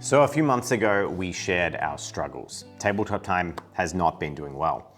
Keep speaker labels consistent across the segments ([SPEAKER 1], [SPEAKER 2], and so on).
[SPEAKER 1] So a few months ago, we shared our struggles. Tabletop Time has not been doing well,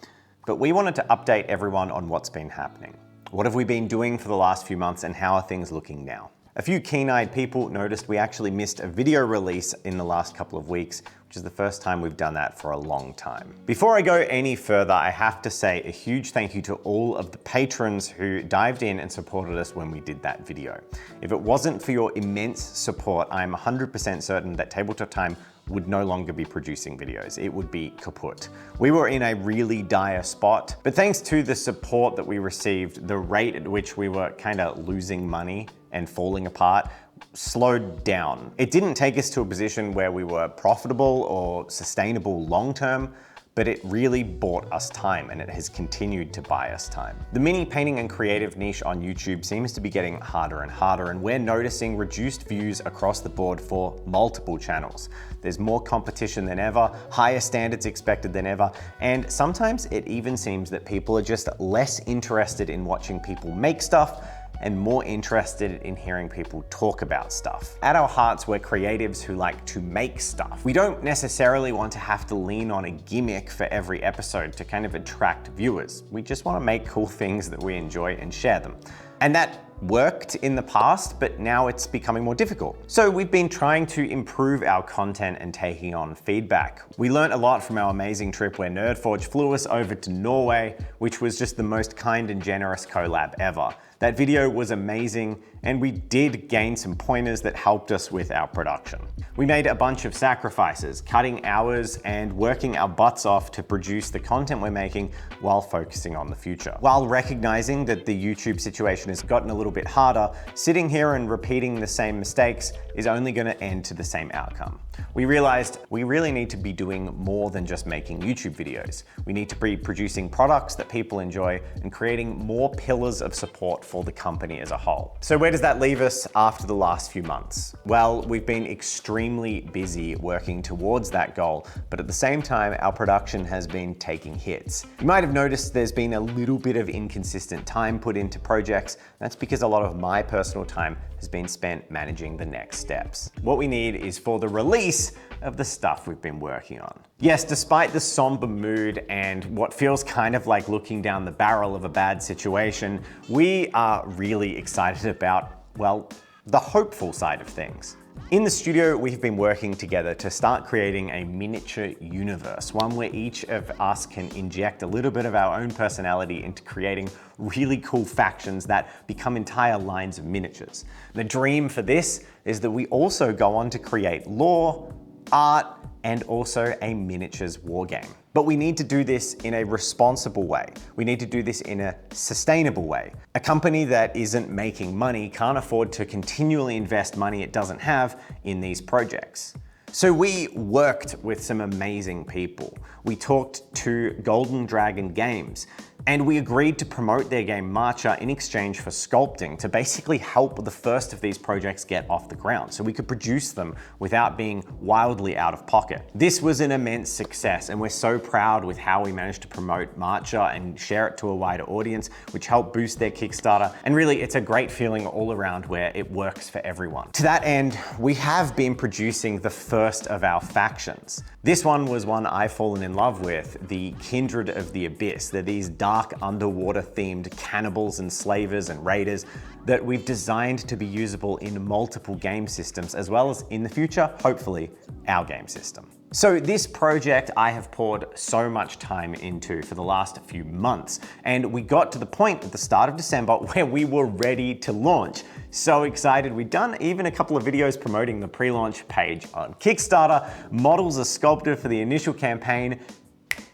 [SPEAKER 1] but we wanted to update everyone on what's been happening. What have we been doing for the last few months and how are things looking now? A few keen-eyed people noticed we actually missed a video release in the last couple of weeks, which is the first time we've done that for a long time. Before I go any further, I have to say a huge thank you to all of the patrons who dived in and supported us when we did that video. If it wasn't for your immense support, I'm 100% certain that Tabletop Time would no longer be producing videos. It would be kaput. We were in a really dire spot, but thanks to the support that we received, the rate at which we were kind of losing money and falling apart slowed down. It didn't take us to a position where we were profitable or sustainable long-term, but it really bought us time and it has continued to buy us time. The mini painting and creative niche on YouTube seems to be getting harder and harder, and we're noticing reduced views across the board for multiple channels. There's more competition than ever, higher standards expected than ever, and sometimes it even seems that people are just less interested in watching people make stuff and more interested in hearing people talk about stuff. At our hearts, we're creatives who like to make stuff. We don't necessarily want to have to lean on a gimmick for every episode to kind of attract viewers. We just want to make cool things that we enjoy and share them. And that worked in the past, but now it's becoming more difficult. So we've been trying to improve our content and taking on feedback. We learned a lot from our amazing trip where NerdForge flew us over to Norway, which was just the most kind and generous collab ever. That video was amazing, and we did gain some pointers that helped us with our production. We made a bunch of sacrifices, cutting hours and working our butts off to produce the content we're making while focusing on the future. While recognizing that the YouTube situation has gotten a little bit harder, sitting here and repeating the same mistakes is only going to end to the same outcome. We realized we really need to be doing more than just making YouTube videos. We need to be producing products that people enjoy and creating more pillars of support for the company as a whole. So where does that leave us after the last few months? Well, we've been extremely busy working towards that goal, but at the same time, our production has been taking hits. You might have noticed there's been a little bit of inconsistent time put into projects. That's because a lot of my personal time has been spent managing the next steps. What we need is for the release of the stuff we've been working on. Yes, despite the somber mood and what feels kind of like looking down the barrel of a bad situation, we are really excited about, well, the hopeful side of things. In the studio, we've been working together to start creating a miniature universe, one where each of us can inject a little bit of our own personality into creating really cool factions that become entire lines of miniatures. The dream for this is that we also go on to create lore, art, and also a miniatures wargame. But we need to do this in a responsible way. We need to do this in a sustainable way. A company that isn't making money can't afford to continually invest money it doesn't have in these projects. So we worked with some amazing people. We talked to Golden Dragon Games, and we agreed to promote their game Marcher in exchange for sculpting to basically help the first of these projects get off the ground so we could produce them without being wildly out of pocket. This was an immense success, and we're so proud with how we managed to promote Marcher and share it to a wider audience, which helped boost their Kickstarter. And really, it's a great feeling all around where it works for everyone. To that end, we have been producing the first of our factions. This one was one I've fallen in love with, the Kindred of the Abyss. They're these dark underwater themed cannibals and slavers and raiders that we've designed to be usable in multiple game systems, as well as in the future, hopefully, our game system. So this project I have poured so much time into for the last few months, and we got to the point at the start of December where we were ready to launch. So excited. We've done even a couple of videos promoting the pre-launch page on Kickstarter. Models are sculpted for the initial campaign.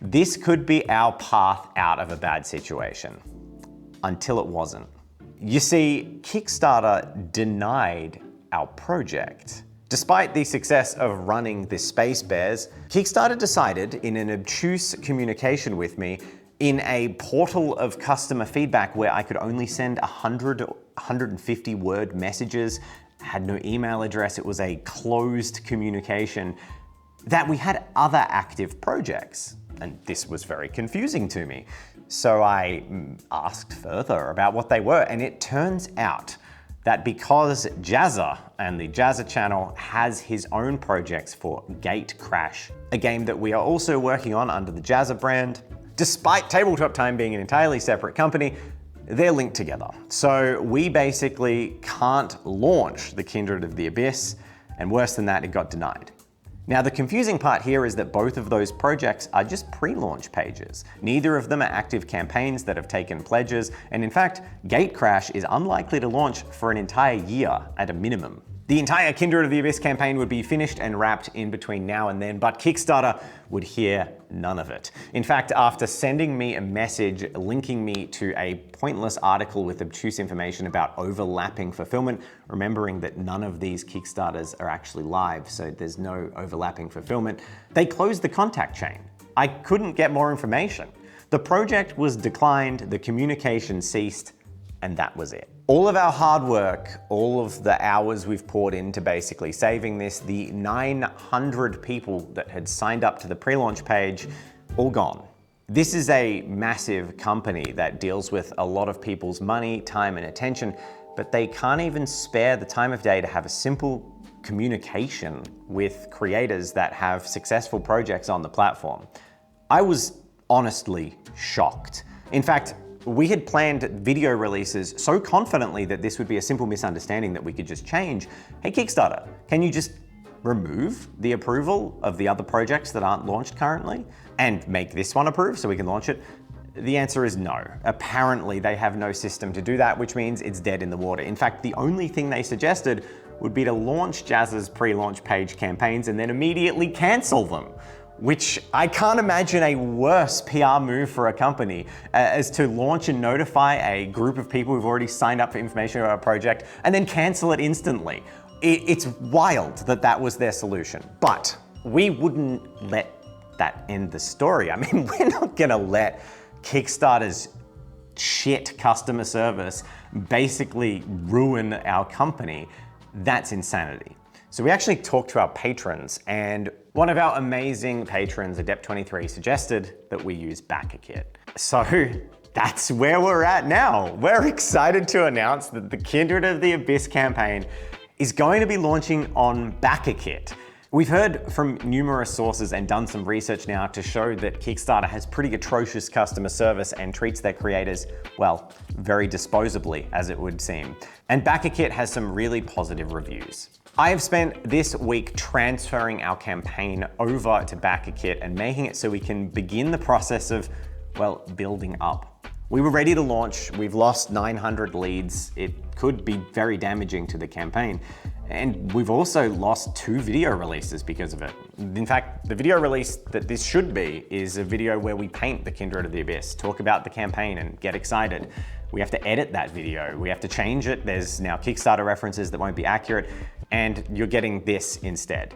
[SPEAKER 1] This could be our path out of a bad situation, until it wasn't. You see, Kickstarter denied our project. Despite the success of running the Space Bears, Kickstarter decided, in an obtuse communication with me, in a portal of customer feedback where I could only send 150 word messages, had no email address, it was a closed communication, that we had other active projects. And this was very confusing to me. So I asked further about what they were, and it turns out that because Jazza and the Jazza channel has his own projects for Gate Crash, a game that we are also working on under the Jazza brand, despite Tabletop Time being an entirely separate company, they're linked together. So we basically can't launch the Kindred of the Abyss, and worse than that, it got denied. Now, the confusing part here is that both of those projects are just pre-launch pages. Neither of them are active campaigns that have taken pledges, and in fact, Gate Crash is unlikely to launch for an entire year at a minimum. The entire Kindred of the Abyss campaign would be finished and wrapped in between now and then, but Kickstarter would hear none of it. In fact, after sending me a message linking me to a pointless article with obtuse information about overlapping fulfillment, remembering that none of these Kickstarters are actually live, so there's no overlapping fulfillment, they closed the contact chain. I couldn't get more information. The project was declined, the communication ceased, and that was it. All of our hard work, all of the hours we've poured into basically saving this, the 900 people that had signed up to the pre-launch page, all gone. This is a massive company that deals with a lot of people's money, time, and attention, but they can't even spare the time of day to have a simple communication with creators that have successful projects on the platform. I was honestly shocked. In fact, we had planned video releases so confidently that this would be a simple misunderstanding that we could just change. Hey Kickstarter, can you just remove the approval of the other projects that aren't launched currently and make this one approved so we can launch it? The answer is no. Apparently they have no system to do that, which means it's dead in the water. In fact, the only thing they suggested would be to launch Jazza's pre-launch page campaigns and then immediately cancel them, which I can't imagine a worse PR move for a company as to launch and notify a group of people who've already signed up for information about a project and then cancel it instantly. It's wild that that was their solution, but we wouldn't let that end the story. I mean, we're not gonna let Kickstarter's shit customer service basically ruin our company. That's insanity. So we actually talked to our patrons, and one of our amazing patrons, Adept23, suggested that we use BackerKit. So that's where we're at now. We're excited to announce that the Kindred of the Abyss campaign is going to be launching on BackerKit. We've heard from numerous sources and done some research now to show that Kickstarter has pretty atrocious customer service and treats their creators, well, very disposably, as it would seem. And BackerKit has some really positive reviews. I have spent this week transferring our campaign over to BackerKit and making it so we can begin the process of, well, building up. We were ready to launch. We've lost 900 leads. It could be very damaging to the campaign. And we've also lost 2 video releases because of it. In fact, the video release that this should be is a video where we paint the Kindred of the Abyss, talk about the campaign and get excited. We have to edit that video. We have to change it. There's now Kickstarter references that won't be accurate, and you're getting this instead.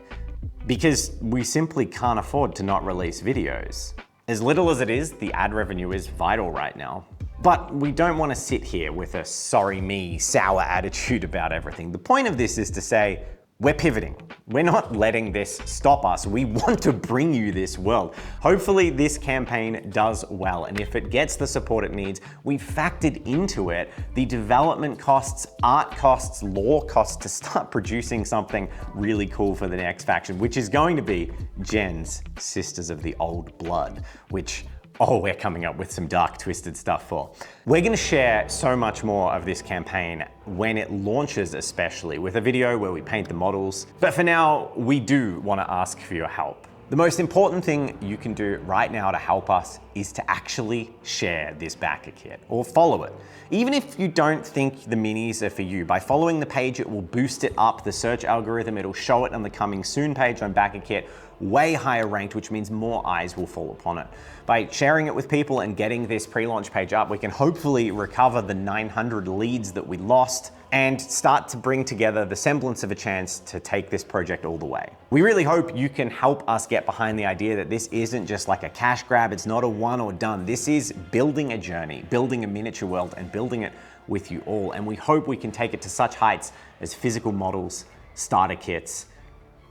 [SPEAKER 1] Because we simply can't afford to not release videos. As little as it is, the ad revenue is vital right now. But we don't want to sit here with a sorry me, sour attitude about everything. The point of this is to say, we're pivoting. We're not letting this stop us. We want to bring you this world. Hopefully this campaign does well, and if it gets the support it needs, we've factored into it the development costs, art costs, lore costs to start producing something really cool for the next faction, which is going to be Jen's Sisters of the Old Blood, which we're coming up with some dark, twisted stuff for. We're gonna share so much more of this campaign when it launches, especially with a video where we paint the models. But for now, we do wanna ask for your help. The most important thing you can do right now to help us is to actually share this BackerKit or follow it. Even if you don't think the minis are for you, by following the page, it will boost it up the search algorithm. It'll show it on the coming soon page on BackerKit, way higher ranked, which means more eyes will fall upon it. By sharing it with people and getting this pre-launch page up, we can hopefully recover the 900 leads that we lost and start to bring together the semblance of a chance to take this project all the way. We really hope you can help us get behind the idea that this isn't just like a cash grab, it's not a one or done. This is building a journey, building a miniature world, and building it with you all. And we hope we can take it to such heights as physical models, starter kits,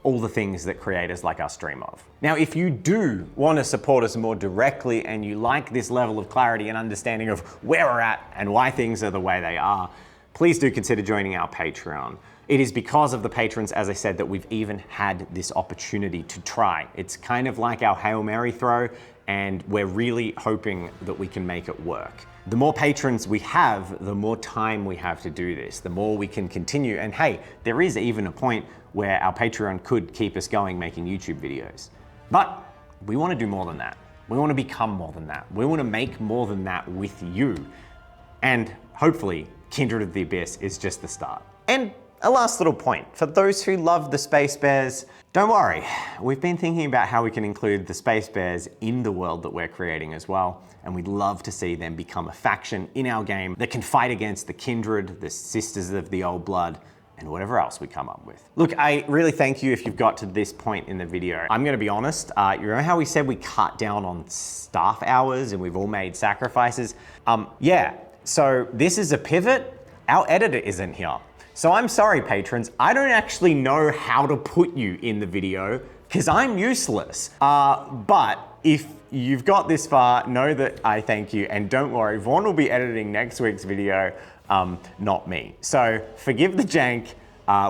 [SPEAKER 1] all the things that creators like us dream of. Now, if you do want to support us more directly and you like this level of clarity and understanding of where we're at and why things are the way they are, please do consider joining our Patreon. It is because of the patrons, as I said, that we've even had this opportunity to try. It's kind of like our Hail Mary throw, and we're really hoping that we can make it work. The more patrons we have, the more time we have to do this, the more we can continue. And hey, there is even a point where our Patreon could keep us going making YouTube videos. But we want to do more than that. We want to become more than that. We want to make more than that with you. And hopefully, Kindred of the Abyss is just the start. And a last little point, for those who love the Space Bears, don't worry, we've been thinking about how we can include the Space Bears in the world that we're creating as well, and we'd love to see them become a faction in our game that can fight against the Kindred, the Sisters of the Old Blood, and whatever else we come up with. Look, I really thank you if you've got to this point in the video. I'm gonna be honest, you remember how we said we cut down on staff hours and we've all made sacrifices? Yeah, so this is a pivot. Our editor isn't here. So I'm sorry, patrons, I don't actually know how to put you in the video because I'm useless. But if you've got this far, know that I thank you, and don't worry, Vaughn will be editing next week's video, not me. So forgive the jank,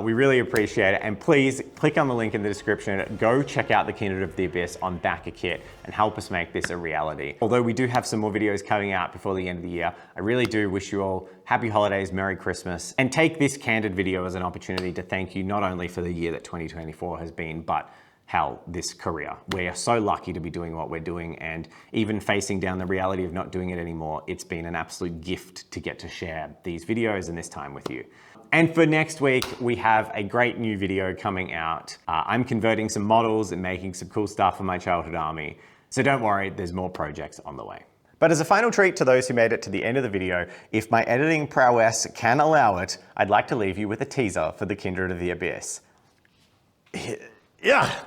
[SPEAKER 1] we really appreciate it, and please click on the link in the description, go check out the Kindred of the Abyss on BackerKit and help us make this a reality. Although we do have some more videos coming out before the end of the year, I really do wish you all happy holidays, Merry Christmas, and take this candid video as an opportunity to thank you not only for the year that 2024 has been, but hell, this career. We are so lucky to be doing what we're doing, and even facing down the reality of not doing it anymore, it's been an absolute gift to get to share these videos and this time with you. And for next week, we have a great new video coming out. I'm converting some models and making some cool stuff for my childhood army. So don't worry, there's more projects on the way. But as a final treat to those who made it to the end of the video, if my editing prowess can allow it, I'd like to leave you with a teaser for the Kindred of the Abyss. Yeah.